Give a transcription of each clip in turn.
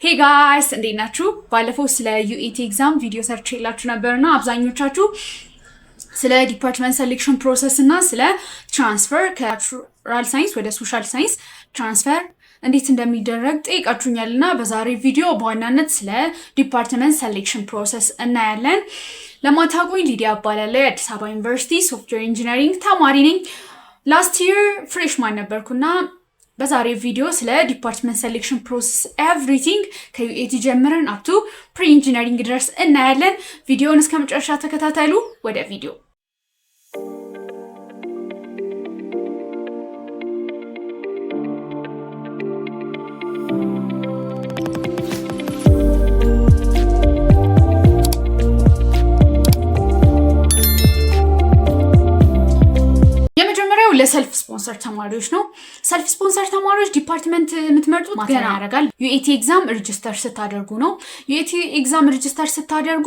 Hey guys, እንዴት ናችሁ? ባለፈው ስለ UET ኤግዛም ቪዲዮ ሰርቼላችሁ ነበርና አብዛኞቻችሁ ስለ ዲፓርትመንት ሴሌክሽን ፕሮሰስ እና ስለ ትራንስፈር ከናቹራል ሳይንስ ወደ ሶሻል ሳይንስ ትራንስፈር እንዴት እንደሚደረግ ጠይቃችሁኛልና በዛሬ ቪዲዮ በዋናነት ስለ ዲፓርትመንት ሴሌክሽን ፕሮሰስ እናያለን። ለማታውቁኝ ሊዲያ እባላለሁ። የአዲስ አበባ ዩኒቨርሲቲ ሶፍትዌር ኢንጂነሪንግ ተማሪ ነኝ። ላስት ይር ፍሬሽማን ነበርኩና በዛሬ ቪዲዮ ስለ ዲፓርትመንት ሴሌክሽን ፕሮሰስ ኤቭሪቲንግ ከዩኤቲ ጀምረን አፕቱ ፕሪ ኢንጂነሪንግ ድረስ እናያለን። ቪዲዮውን እስከ መጨረሻ ተከታተሉ። ወደ ቪዲዮ ለሰልፍ ስፖንሰር ተማሪዎች ነው። ሰልፍ ስፖንሰር ተማሪዎች ዲፓርትመንት የምትመርጡት ገና ያደርጋል። ዩኤቲ ኤግዛም ሬጂስተር ስታደርጉ ነው። ዩኤቲ ኤግዛም ሬጂስተር ስታደርጉ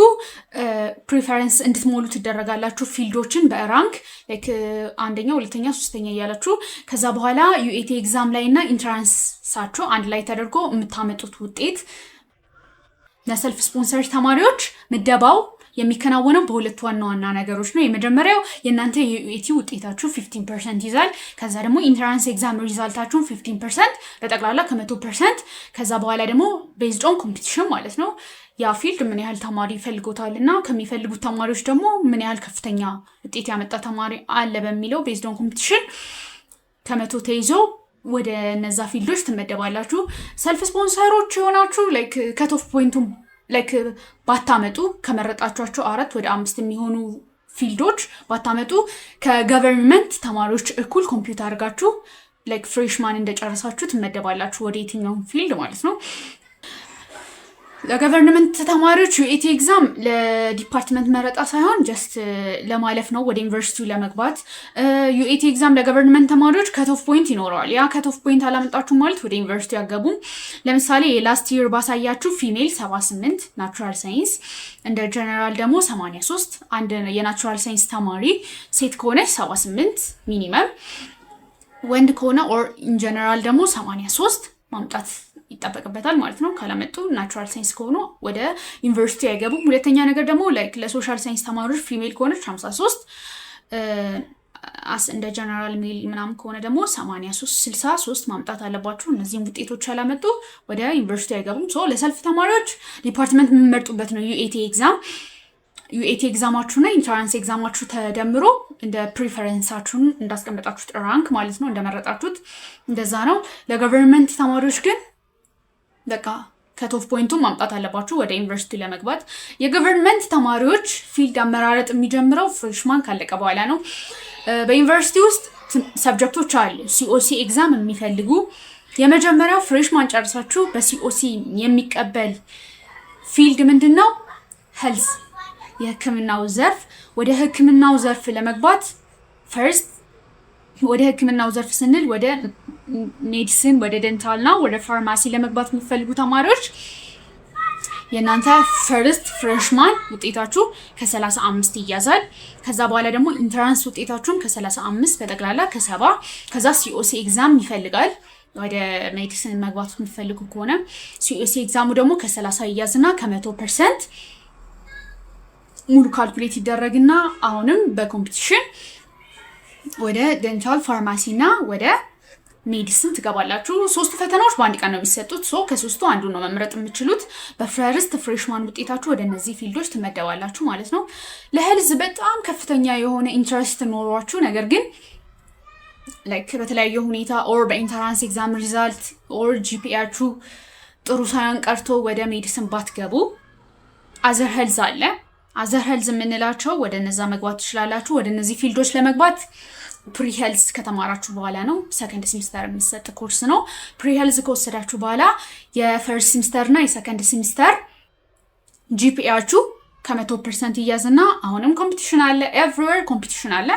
ፕሪፈረንስ እንድትሞሉ ትደረጋላችሁ። ፊልዶችን በራንክ ላይክ አንደኛ፣ ሁለተኛ፣ ሶስተኛ እያላችሁ ከዛ በኋላ ዩኤቲ ኤግዛም ላይ እና ኢንትራንሳችሁ አንድ ላይ ተደርጎ የምታመጡት ውጤት ለሰልፍ ስፖንሰር ተማሪዎች ምደባው የሚከናወነው በሁለት ዋና ዋና ነገሮች ነው። የመጀመሪያው የእናንተ የዩኤቲ ውጤታችሁ 15% ይዛል። ከዛ ደግሞ ኢንትራንስ ኤግዛም ሪዛልታችሁ 15% ለጠቅላላ ከ100%። ከዛ በኋላ ደግሞ ቤዝድ ኦን ኮምፒቲሽን ማለት ነው ያ ፊልድ ምን ያህል ተማሪ ይፈልጎታልና ከሚፈልጉት ተማሪዎች ደግሞ ምን ያህል ከፍተኛ ውጤት ያመጣ ተማሪ አለ በሚለው ቤዝድ ኦን ኮምፒቲሽን ከመቶ ተይዞ ወደ እነዛ ፊልዶች ትመደባላችሁ። ሰልፍ ስፖንሰሮች የሆናችሁ ላይክ ከት ኦፍ ፖይንቱም ላይክ ባታመጡ ከመረጣችኋቸው 4 ወደ 5 የሚሆኑ ፊልዶች ባታመጡ ከገቨርንመንት ተማሪዎች እኩል ኮምፒውተር አድርጋችሁ ላይክ ፍሬሽማን እንደጨረሳችሁ ትመደባላችሁ ወደ የትኛው ፊልድ ማለት ነው። ለገቨርንመንት ተማሪዎች ዩኤቲ ኤግዛም ለዲፓርትመንት መረጣ ሳይሆን ጀስት ለማለፍ ነው ወደ ዩኒቨርሲቲው ለመግባት። ዩኤቲ ኤግዛም ለገቨርንመንት ተማሪዎች ከት ኦፍ ፖይንት ይኖረዋል። ያ ከት ኦፍ ፖይንት አላመጣችሁ ማለት ወደ ዩኒቨርሲቲ ያገቡም። ለምሳሌ የላስት ይር ባሳያችሁ ፊሜል 78 ናቹራል ሳይንስ፣ እንደ ጀነራል ደግሞ 83። አንድ የናቹራል ሳይንስ ተማሪ ሴት ከሆነች 78 ሚኒመም፣ ወንድ ከሆነ ኦር ኢን ጀነራል ደግሞ 83 ማምጣት ይጠበቅበታል ማለት ነው። ካላመጡ ናቹራል ሳይንስ ከሆኑ ወደ ዩኒቨርሲቲ አይገቡም። ሁለተኛ ነገር ደግሞ ላይክ ለሶሻል ሳይንስ ተማሪዎች ፊሜል ከሆነች 53 እንደ ጀነራል ሜል ምናምን ከሆነ ደግሞ 83 63 ማምጣት አለባችሁ። እነዚህም ውጤቶች ያላመጡ ወደ ዩኒቨርሲቲ አይገቡም። ሶ ለሰልፍ ተማሪዎች ዲፓርትመንት የምመርጡበት ነው ዩኤቲ ኤግዛም። ዩኤቲ ኤግዛማችሁና ኢንትራንስ ኤግዛማችሁ ተደምሮ እንደ ፕሪፈረንሳችሁን እንዳስቀመጣችሁት ራንክ ማለት ነው እንደመረጣችሁት እንደዛ ነው። ለገቨርንመንት ተማሪዎች ግን በቃ ከት ኦፍ ፖይንቱን ማምጣት አለባችሁ ወደ ዩኒቨርሲቲ ለመግባት። የገቨርንመንት ተማሪዎች ፊልድ አመራረጥ የሚጀምረው ፍሬሽማን ካለቀ በኋላ ነው። በዩኒቨርሲቲ ውስጥ ሰብጀክቶች አሉ ሲኦሲ ኤግዛም የሚፈልጉ። የመጀመሪያው ፍሬሽማን ጨርሳችሁ በሲኦሲ የሚቀበል ፊልድ ምንድን ነው? ሄልዝ፣ የህክምናው ዘርፍ። ወደ ህክምናው ዘርፍ ለመግባት ፈርስት ወደ ህክምናው ዘርፍ ስንል ወደ ሜዲሲን፣ ወደ ዴንታልና ወደ ፋርማሲ ለመግባት የሚፈልጉ ተማሪዎች የእናንተ ፈርስት ፍሬሽማን ውጤታችሁ ከ35 ይያዛል። ከዛ በኋላ ደግሞ ኢንትራንስ ውጤታችሁም ከ35 በጠቅላላ ከ70። ከዛ ሲኦሲ ኤግዛም ይፈልጋል። ወደ ሜዲሲን መግባት የሚፈልጉ ከሆነ ሲኦሲ ኤግዛሙ ደግሞ ከ30 ይያዝና ከ100% ሙሉ ካልኩሌት ይደረግና አሁንም በኮምፒቲሽን ወደ ዴንታል፣ ፋርማሲ እና ወደ ሜዲሲን ትገባላችሁ። 3 ፈተናዎች በአንድ ቀን ነው የሚሰጡት። ከሶስቱ አንዱ ነው መምረጥ የምትችሉት። በፈርስት ፍሬሽማን ውጤታችሁ ወደ እነዚህ ፊልዶች ትመደባላችሁ ማለት ነው። ለሄልዝ በጣም ከፍተኛ የሆነ ኢንትረስት ኖሯችሁ ነገር ግን ላይክ በተለያየ ሁኔታ ኦር በኢንትራንስ ኤግዛም ሪዛልት ኦር ጂፒኤያችሁ ጥሩ ሳይሆን ቀርቶ ወደ ሜዲሲን ባትገቡ አዘር ሄልዝ አለ። አዘር ሄልዝ የምንላቸው ወደ እነዛ መግባት ትችላላችሁ። ወደ እነዚህ ፊልዶች ለመግባት ፕሪ ሄልዝ ከተማራችሁ በኋላ ነው። ሰከንድ ሴሚስተር የሚሰጥ ኮርስ ነው። ፕሪ ሄልዝ ከወሰዳችሁ በኋላ የፈርስት ሴሚስተር እና የሰከንድ ሴሚስተር ጂፒኤያችሁ ከ100% ይያዝና አሁንም ኮምፒቲሽን አለ። ኤቭሪዌር ኮምፒቲሽን አለ።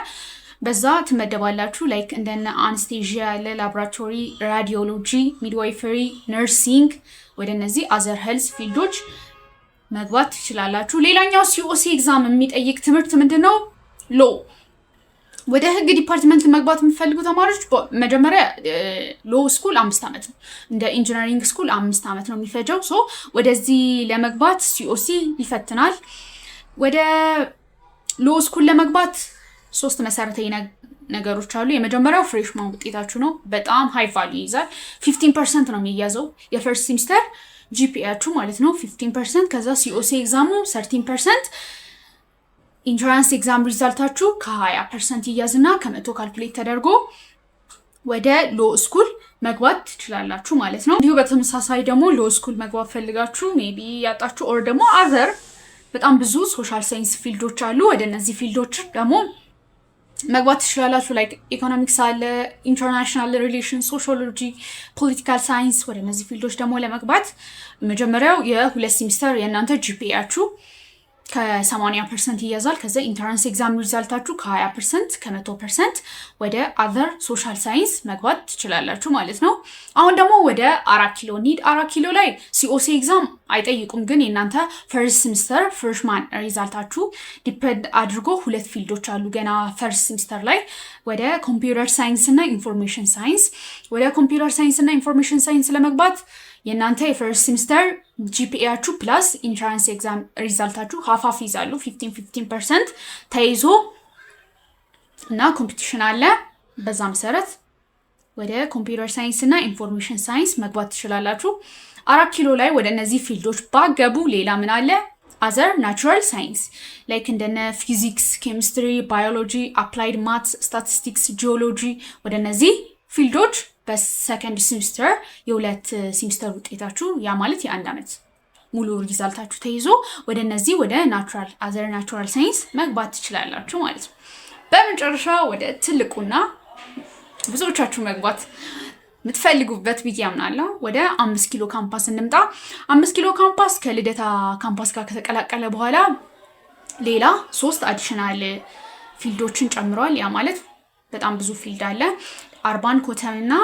በዛ ትመደባላችሁ። ላይክ እንደነ አንስቴዥያ ያለ፣ ላቦራቶሪ፣ ራዲዮሎጂ፣ ሚድዋይፈሪ፣ ነርሲንግ ወደ እነዚህ አዘር ሄልዝ ፊልዶች መግባት ትችላላችሁ። ሌላኛው ሲኦሲ ኤግዛም የሚጠይቅ ትምህርት ምንድነው? ሎ ወደ ህግ ዲፓርትመንት መግባት የምትፈልጉ ተማሪዎች መጀመሪያ ሎ ስኩል 5 ዓመት ነው። እንደ ኢንጂነሪንግ ስኩል 5 ዓመት ነው የሚፈጀው። ሶ ወደዚህ ለመግባት ሲኦሲ ይፈትናል። ወደ ሎ ስኩል ለመግባት 3 መሰረታዊ ነገሮች አሉ። የመጀመሪያው ፍሬሽማን ውጤታችሁ ነው። በጣም ሃይ ቫልዩ ይይዛል። 15% ነው የሚያዘው የፈርስት ሴሚስተር ጂፒኤያችሁ ማለት ነው 15%። ከዛ ሲኦሲ ኤግዛሙ 13%። ኢንትራንስ ኤግዛም ሪዛልታችሁ ከ20% ይያዝና ከ100 ካልኩሌት ተደርጎ ወደ ሎ ስኩል መግባት ትችላላችሁ ማለት ነው። እንዲሁ በተመሳሳይ ደግሞ ሎ ስኩል መግባት ፈልጋችሁ ሜቢ ያጣችሁ ኦር ደግሞ አዘር በጣም ብዙ ሶሻል ሳይንስ ፊልዶች አሉ። ወደ እነዚህ ፊልዶች ደግሞ መግባት ትችላላችሁ። ላይክ ኢኮኖሚክስ አለ፣ ኢንተርናሽናል ሪሌሽን፣ ሶሺዮሎጂ፣ ፖለቲካል ሳይንስ። ወደ እነዚህ ፊልዶች ደግሞ ለመግባት መጀመሪያው የ2 ሴሚስተር የእናንተ ጂፒኤያችሁ ከ80% ይያዛል። ከዛ ኢንትራንስ ኤግዛም ሪዛልታችሁ ከ20% ከ100% ወደ አዘር ሶሻል ሳይንስ መግባት ትችላላችሁ ማለት ነው። አሁን ደግሞ ወደ 4 ኪሎ ኒድ 4 ኪሎ ላይ ሲኦሲ ኤግዛም አይጠይቁም፣ ግን የእናንተ ፈርስት ሴሚስተር ፍሬሽማን ሪዛልታችሁ ዲፔንድ አድርጎ 2 ፊልዶች አሉ ገና ፈርስት ሴሚስተር ላይ ወደ ኮምፒውተር ሳይንስ እና ኢንፎርሜሽን ሳይንስ። ወደ ኮምፒውተር ሳይንስ እና ኢንፎርሜሽን ሳይንስ ለመግባት የእናንተ የፈርስት ሴሚስተር ጂፒኤያችሁ ፕላስ ኢንትራንስ ኤግዛም ሪዛልታችሁ ሀፋፍ ይዛሉ 15% ተይዞ እና ኮምፒቲሽን አለ። በዛ መሰረት ወደ ኮምፒውተር ሳይንስ እና ኢንፎርሜሽን ሳይንስ መግባት ትችላላችሁ። 4 ኪሎ ላይ ወደ እነዚህ ፊልዶች ባገቡ ሌላ ምን አለ? አዘር ናቹራል ሳይንስ ላይክ እንደነ ፊዚክስ፣ ኬሚስትሪ፣ ባዮሎጂ፣ አፕላይድ ማትስ፣ ስታቲስቲክስ፣ ጂኦሎጂ ወደ እነዚህ ፊልዶች በሰከንድ ሴሚስተር የ2 ሴሚስተር ውጤታችሁ ያ ማለት የ1 ዓመት ሙሉ ሪዛልታችሁ ተይዞ ወደ እነዚህ ወደ ናቹራል አዘር ናቹራል ሳይንስ መግባት ትችላላችሁ ማለት ነው። በመጨረሻ ወደ ትልቁና ብዙዎቻችሁ መግባት የምትፈልጉበት ብዬ አምናለሁ ወደ 5 ኪሎ ካምፓስ እንምጣ። 5 ኪሎ ካምፓስ ከልደታ ካምፓስ ጋር ከተቀላቀለ በኋላ ሌላ 3 አዲሽናል ፊልዶችን ጨምሯል። ያ ማለት በጣም ብዙ ፊልድ አለ። አርባን ኮተም እና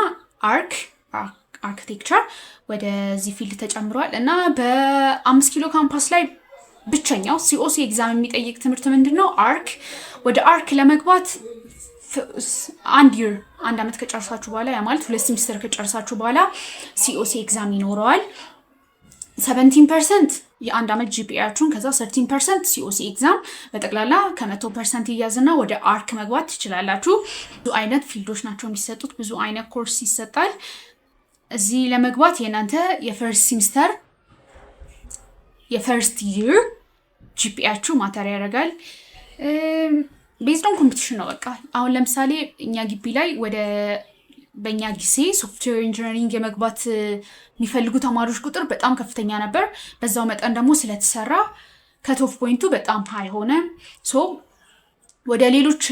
አርክቴክቸር ወደዚህ ፊልድ ተጨምሯል እና በ5 ኪሎ ካምፓስ ላይ ብቸኛው ሲኦሲ ኤግዛም የሚጠይቅ ትምህርት ምንድን ነው? አርክ። ወደ አርክ ለመግባት 1 ዓመት ከጨርሳችሁ በኋላ ያ ማለት 2 ሴሚስተር ከጨርሳችሁ በኋላ ሲኦሲ ኤግዛም ይኖረዋል። 17% የ1 ዓመት ጂፒኤያችሁን ከዛ 13% ሲኦሲ ኤግዛም በጠቅላላ ከ100% ይያዝና ወደ አርክ መግባት ትችላላችሁ። ብዙ አይነት ፊልዶች ናቸው የሚሰጡት፣ ብዙ አይነት ኮርስ ይሰጣል። እዚህ ለመግባት የእናንተ የፈርስት ሴሚስተር የፈርስት ይር ጂፒኤያችሁ ማተር ያደርጋል። ቤዝድ ኦን ኮምፒቲሽን ነው በቃ። አሁን ለምሳሌ እኛ ግቢ ላይ ወደ በእኛ ጊዜ ሶፍትዌር ኢንጂነሪንግ የመግባት የሚፈልጉ ተማሪዎች ቁጥር በጣም ከፍተኛ ነበር። በዛው መጠን ደግሞ ስለተሰራ ከቶፍ ፖይንቱ በጣም ሃይ ሆነ። ሶ ወደ ሌሎች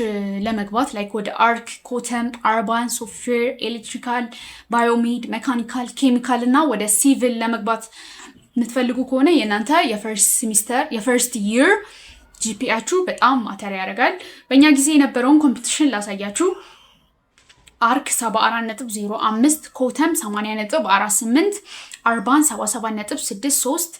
ለመግባት ላይክ ወደ አርክ፣ ኮተም፣ አርባን፣ ሶፍትዌር፣ ኤሌክትሪካል፣ ባዮሜድ፣ ሜካኒካል፣ ኬሚካል እና ወደ ሲቪል ለመግባት የምትፈልጉ ከሆነ የእናንተ የፈርስት ሴሚስተር የፈርስት ይር ጂፒኤያችሁ በጣም ማተር ያደርጋል። በእኛ ጊዜ የነበረውን ኮምፒቲሽን ላሳያችሁ። አርክ 74.05፣ ኮተም 80.48፣ አርባን 77.63፣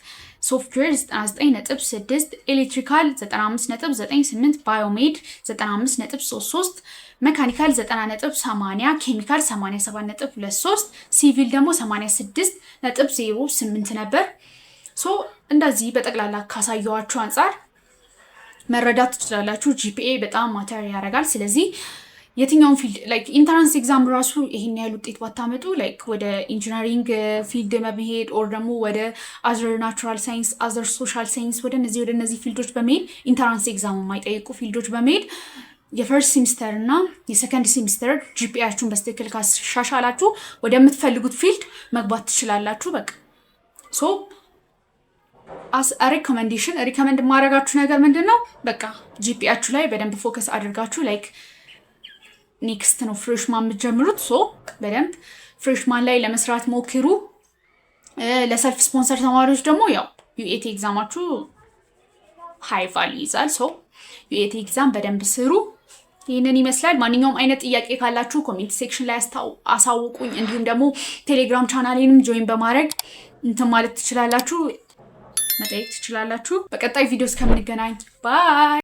ሶፍትዌር 99.6፣ ኤሌክትሪካል 95.98፣ ባዮሜድ 95.33፣ ሜካኒካል 90.80፣ ኬሚካል 87.23፣ ሲቪል ደግሞ 86.08 ነበር። ሶ እንደዚህ በጠቅላላ ካሳየዋችሁ አንጻር መረዳት ትችላላችሁ። ጂፒኤ በጣም ማተር ያደርጋል። ስለዚህ የትኛውን ፊልድ ላይክ ኢንትራንስ ኤግዛም ራሱ ይሄን ያህል ውጤት ባታመጡ ላይክ ወደ ኢንጂነሪንግ ፊልድ መሄድ ኦር ደግሞ ወደ አዘር ናቹራል ሳይንስ አዘር ሶሻል ሳይንስ ወደ እነዚህ ፊልዶች በመሄድ ኢንትራንስ ኤግዛም የማይጠይቁ ፊልዶች በመሄድ የፈርስት ሴሚስተር እና የሰከንድ ሴሚስተር ጂፒኤያችሁን በትክክል ካሻሻላችሁ ወደምትፈልጉት ፊልድ መግባት ትችላላችሁ። በቃ ሶ አስ ሪኮመንዴሽን ሪኮመንድ ማድረጋችሁ ነገር ምንድነው? በቃ ጂፒኤያችሁ ላይ በደንብ ፎከስ አድርጋችሁ ላይክ ኔክስት ነው ፍሬሽማን የምትጀምሩት። ሶ በደንብ ፍሬሽማን ላይ ለመስራት ሞክሩ። ለሰልፍ ስፖንሰር ተማሪዎች ደግሞ ያው ዩኤቲ ኤግዛማችሁ ሃይ ቫልዩ ይዛል። ሶ ዩኤቲ ኤግዛም በደንብ ስሩ። ይህንን ይመስላል። ማንኛውም አይነት ጥያቄ ካላችሁ ኮሜንት ሴክሽን ላይ አሳውቁኝ። እንዲሁም ደግሞ ቴሌግራም ቻናሌንም ጆይን በማድረግ እንትን ማለት ትችላላችሁ፣ መጠየቅ ትችላላችሁ። በቀጣይ ቪዲዮ እስከምንገናኝ ባይ።